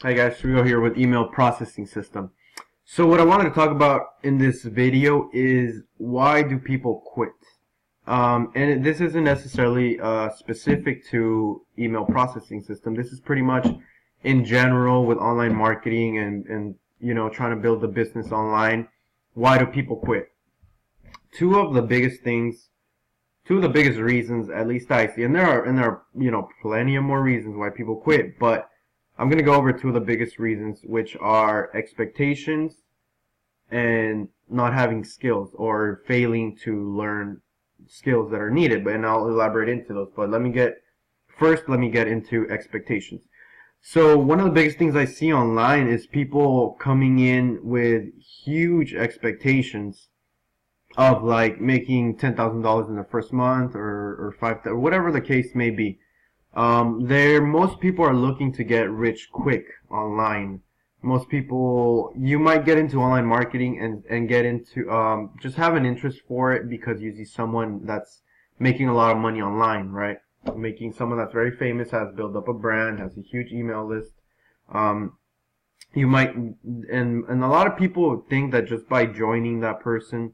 Hi guys, Rio here with email processing system. So what I wanted to talk about in this video is why do people quit? This isn't necessarily specific to email processing system. This is pretty much in general with online marketing and trying to build a business online. Why do people quit? Two of the biggest things, two of the biggest reasons, at least I see, and there are plenty of more reasons why people quit, but I'm going to go over two of the biggest reasons, which are expectations and not having skills or failing to learn skills that are needed. And I'll elaborate into those. But let me get into expectations. So one of the biggest things I see online is people coming in with huge expectations of like making $10,000 in the first month or 5,000, or whatever the case may be. Most people are looking to get rich quick online. Most people, you might get into online marketing and get into, just have an interest for it because you see someone that's making a lot of money online, right? Making someone that's very famous, has built up a brand, has a huge email list. You might, and a lot of people think that just by joining that person,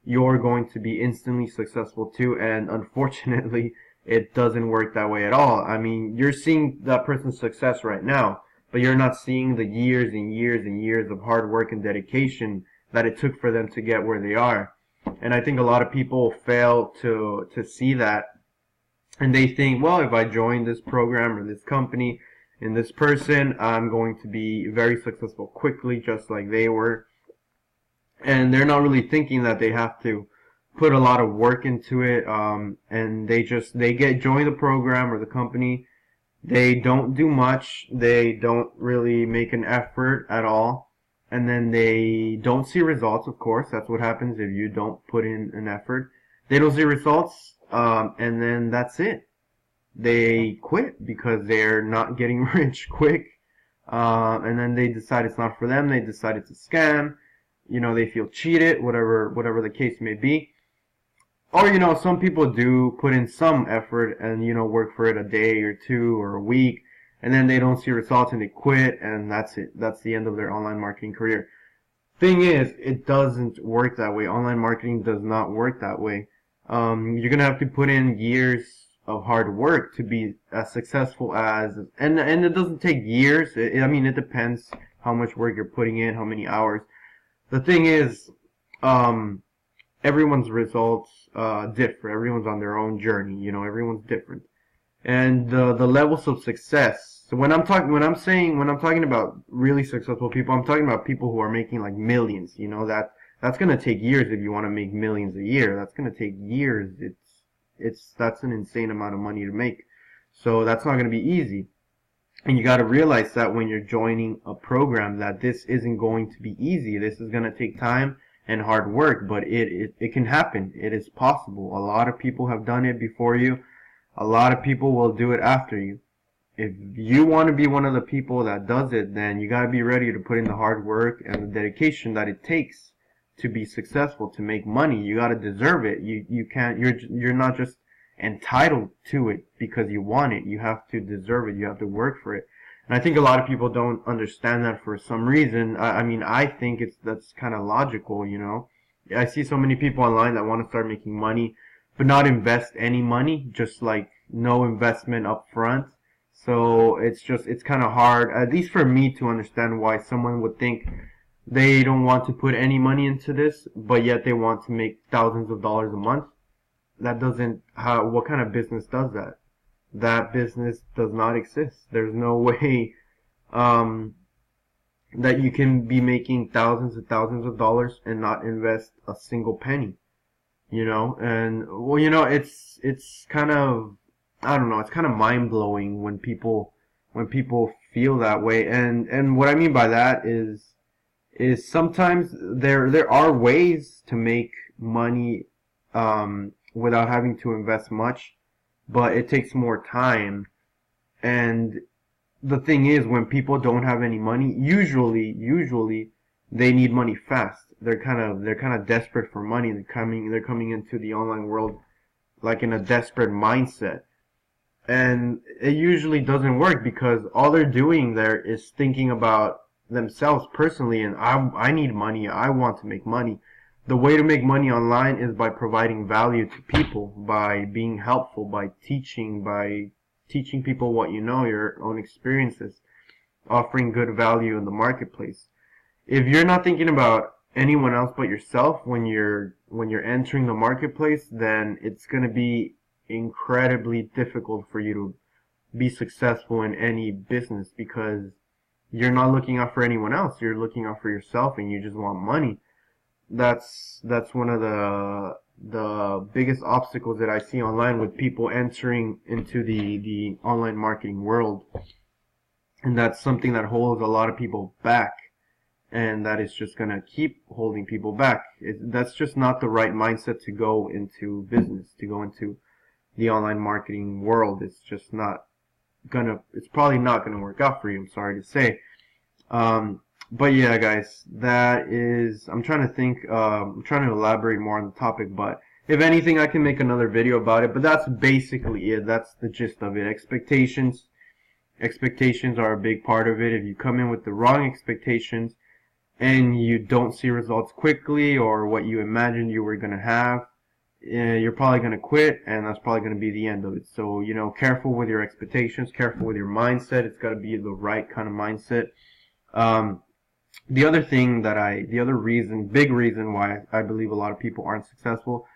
you're going to be instantly successful too, and unfortunately, it doesn't work that way at all. I mean, you're seeing that person's success right now, but you're not seeing the years and years and years of hard work and dedication that it took for them to get where they are. And I think a lot of people fail to see that, and they think, well, if I join this program or this company and this person, I'm going to be very successful quickly, just like they were. And they're not really thinking that they have to put a lot of work into it, and they join the program or the company. They don't do much. They don't really make an effort at all, and then they don't see results. Of course, that's what happens if you don't put in an effort. They don't see results, and then that's it. They quit because they're not getting rich quick, and then they decide it's not for them. They decided to scam. They feel cheated, whatever the case may be. Or, some people do put in some effort and, work for it a day or two or a week, and then they don't see results and they quit, and that's it. That's the end of their online marketing career. Thing is, it doesn't work that way. Online marketing does not work that way. You're gonna have to put in years of hard work to be as successful as, and it doesn't take years. I mean, it depends how much work you're putting in, how many hours. The thing is, everyone's results differ. Everyone's on their own journey. Everyone's different, and the levels of success. So when I'm talking about really successful people, I'm talking about people who are making like millions. That's gonna take years if you want to make millions a year. That's gonna take years. That's an insane amount of money to make. So that's not gonna be easy. And you got to realize that when you're joining a program that this isn't going to be easy. This is going to take time and hard work, but it can happen. It is possible. A lot of people have done it before you. A lot of people will do it after you. If you want to be one of the people that does it, then you got to be ready to put in the hard work and the dedication that it takes to be successful, to make money. You got to deserve it. You can't, you're not just entitled to it because you want it. You have to deserve it. You have to work for it. And I think a lot of people don't understand that for some reason. I mean, I think that's kind of logical, I see so many people online that want to start making money, but not invest any money, just like no investment up front. So it's kind of hard, at least for me, to understand why someone would think they don't want to put any money into this, but yet they want to make thousands of dollars a month. What kind of business does that? That business does not exist. There's no way, that you can be making thousands and thousands of dollars and not invest a single penny, and well, it's kind of, I don't know, it's kind of mind blowing when people feel that way. And what I mean by that is sometimes there are ways to make money, without having to invest much, but it takes more time. And the thing is, when people don't have any money, usually they need money fast. They're kind of desperate for money. They're coming into the online world like in a desperate mindset. And it usually doesn't work because all they're doing there is thinking about themselves personally, and I need money, I want to make money. The way to make money online is by providing value to people, by being helpful, by teaching people what you know, your own experiences, offering good value in the marketplace. If you're not thinking about anyone else but yourself when you're entering the marketplace, then it's going to be incredibly difficult for you to be successful in any business because you're not looking out for anyone else. You're looking out for yourself and you just want money. That's one of the biggest obstacles that I see online with people entering into the online marketing world. And that's something that holds a lot of people back, and that is just going to keep holding people back. That's just not the right mindset to go into business, to go into the online marketing world. It's just not it's probably not gonna work out for you, I'm sorry to say. But yeah, guys, I'm trying to think, I'm trying to elaborate more on the topic, but if anything, I can make another video about it, but that's basically it. That's the gist of it. Expectations are a big part of it. If you come in with the wrong expectations and you don't see results quickly or what you imagined you were going to have, you're probably going to quit, and that's probably going to be the end of it. So, careful with your expectations, careful with your mindset. It's got to be the right kind of mindset. The other reason, big reason why I believe a lot of people aren't successful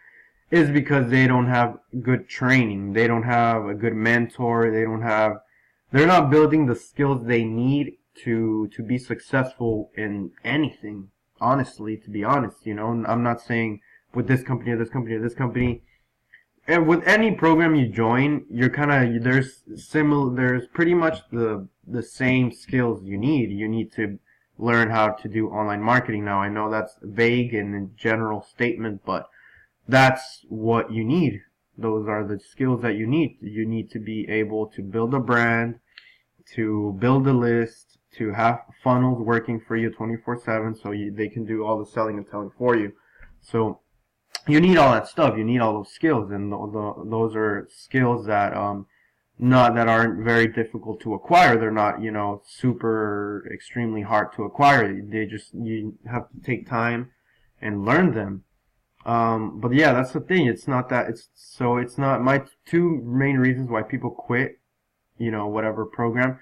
is because they don't have good training. They don't have a good mentor. They're not building the skills they need to be successful in anything. Honestly, to be honest, I'm not saying with this company or this company or this company. And with any program you join, there's pretty much the same skills you need. You need to learn how to do online marketing. Now, I know that's vague and a general statement, but that's what you need. Those are the skills that you need. You need to be able to build a brand, to build a list, to have funnels working for you 24/7 so they can do all the selling and selling for you. So you need all that stuff. You need all those skills, and those are skills that that aren't very difficult to acquire. They're not super extremely hard to acquire. You have to take time and learn them. But yeah, that's the thing. It's not my two main reasons why people quit, whatever program,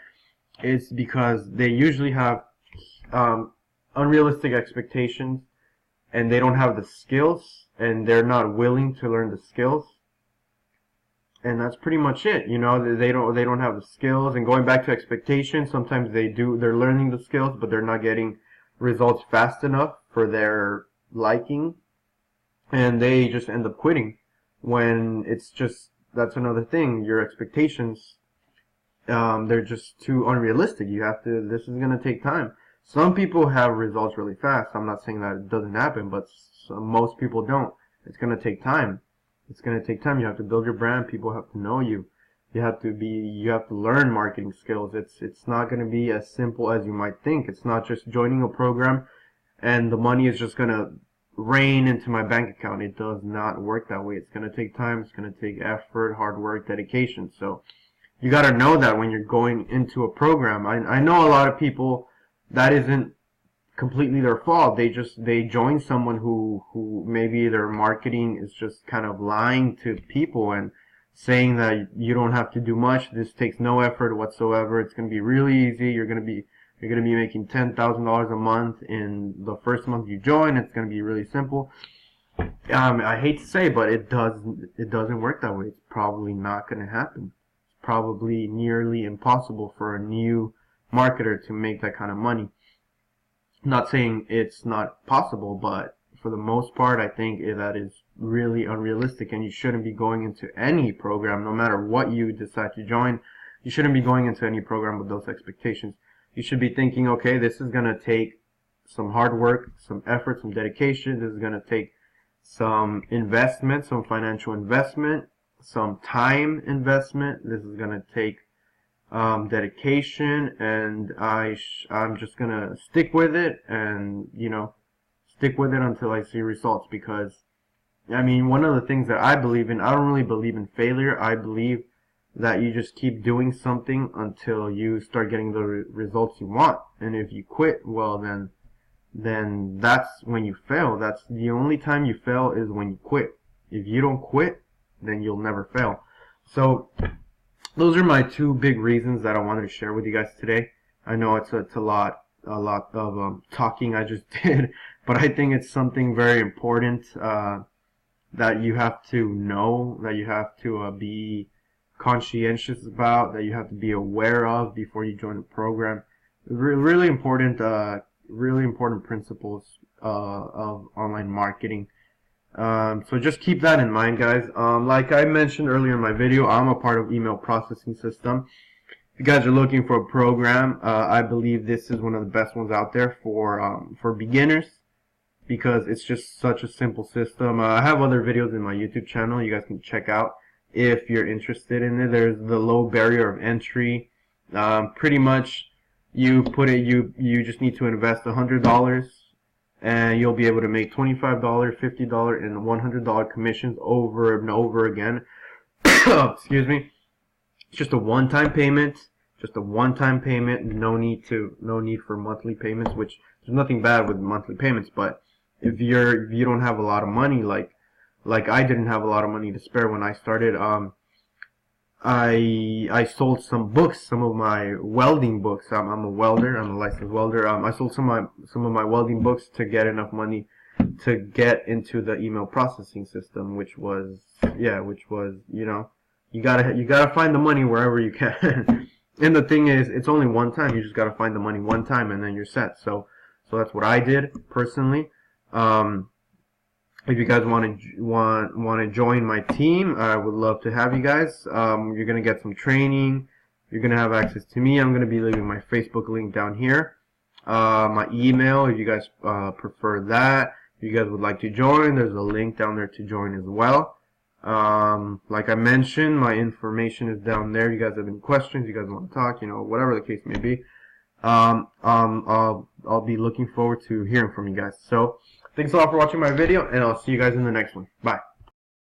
is because they usually have unrealistic expectations, and they don't have the skills, and they're not willing to learn the skills. And that's pretty much it. They don't have the skills. And going back to expectations, sometimes they're learning the skills, but they're not getting results fast enough for their liking, and they just end up quitting. When that's another thing. Your expectations, they're just too unrealistic. This is gonna take time. Some people have results really fast. I'm not saying that it doesn't happen, but most people don't. It's going to take time. It's going to take time. You have to build your brand. People have to know you. You have to learn marketing skills. It's not going to be as simple as you might think. It's not just joining a program and the money is just going to rain into my bank account. It does not work that way. It's going to take time. It's going to take effort, hard work, dedication. So you got to know that when you're going into a program. I know a lot of people, that isn't completely their fault. They join someone who maybe their marketing is just kind of lying to people and saying that you don't have to do much. This takes no effort whatsoever. It's going to be really easy. You're going to be making $10,000 a month in the first month you join. It's going to be really simple. I hate to say, but it doesn't work that way. It's probably not going to happen. It's probably nearly impossible for a new marketer to make that kind of money. I'm not saying it's not possible, but for the most part, I think that is really unrealistic, and you shouldn't be going into any program, no matter what you decide to join. You shouldn't be going into any program with those expectations. You should be thinking, okay, this is going to take some hard work, some effort, some dedication. This is going to take some investment, some financial investment, some time investment. This is going to take dedication, and I'm just gonna stick with it, and stick with it until I see results. Because one of the things that I believe in, I don't really believe in failure. I believe that you just keep doing something until you start getting the results you want. And if you quit, well, then that's when you fail. That's the only time you fail, is when you quit. If you don't quit, then you'll never fail. So those are my two big reasons that I wanted to share with you guys today. I know it's a lot of talking I just did, but I think it's something very important that you have to know, that you have to be conscientious about, that you have to be aware of before you join the program. Really important principles of online marketing. So just keep that in mind, guys. Like I mentioned earlier in my video, I'm a part of email processing system. If you guys are looking for a program, I believe this is one of the best ones out there for beginners, because it's just such a simple system. I have other videos in my YouTube channel you guys can check out if you're interested in it. There's the low barrier of entry. Pretty much you just need to invest $100 and you'll be able to make $25, $50, and $100 commissions over and over again. Excuse me. It's just a one-time payment. No need for monthly payments, which there's nothing bad with monthly payments, but if you don't have a lot of money, like I didn't have a lot of money to spare when I started, I sold some books, some of my welding books. I'm a welder. I'm a licensed welder. I sold some of my welding books to get enough money to get into the email processing system, which was you know, you gotta find the money wherever you can. And the thing is, it's only one time. You just gotta find the money one time, and then you're set. So that's what I did personally. If you guys want to join my team, I would love to have you guys. You're gonna get some training. You're gonna have access to me. I'm gonna be leaving my Facebook link down here. My email, if you guys prefer that. If you guys would like to join, there's a link down there to join as well. Like I mentioned, my information is down there. You guys have any questions? You guys want to talk? You know, whatever the case may be. I'll be looking forward to hearing from you guys. So, thanks a lot for watching my video, and I'll see you guys in the next one. Bye.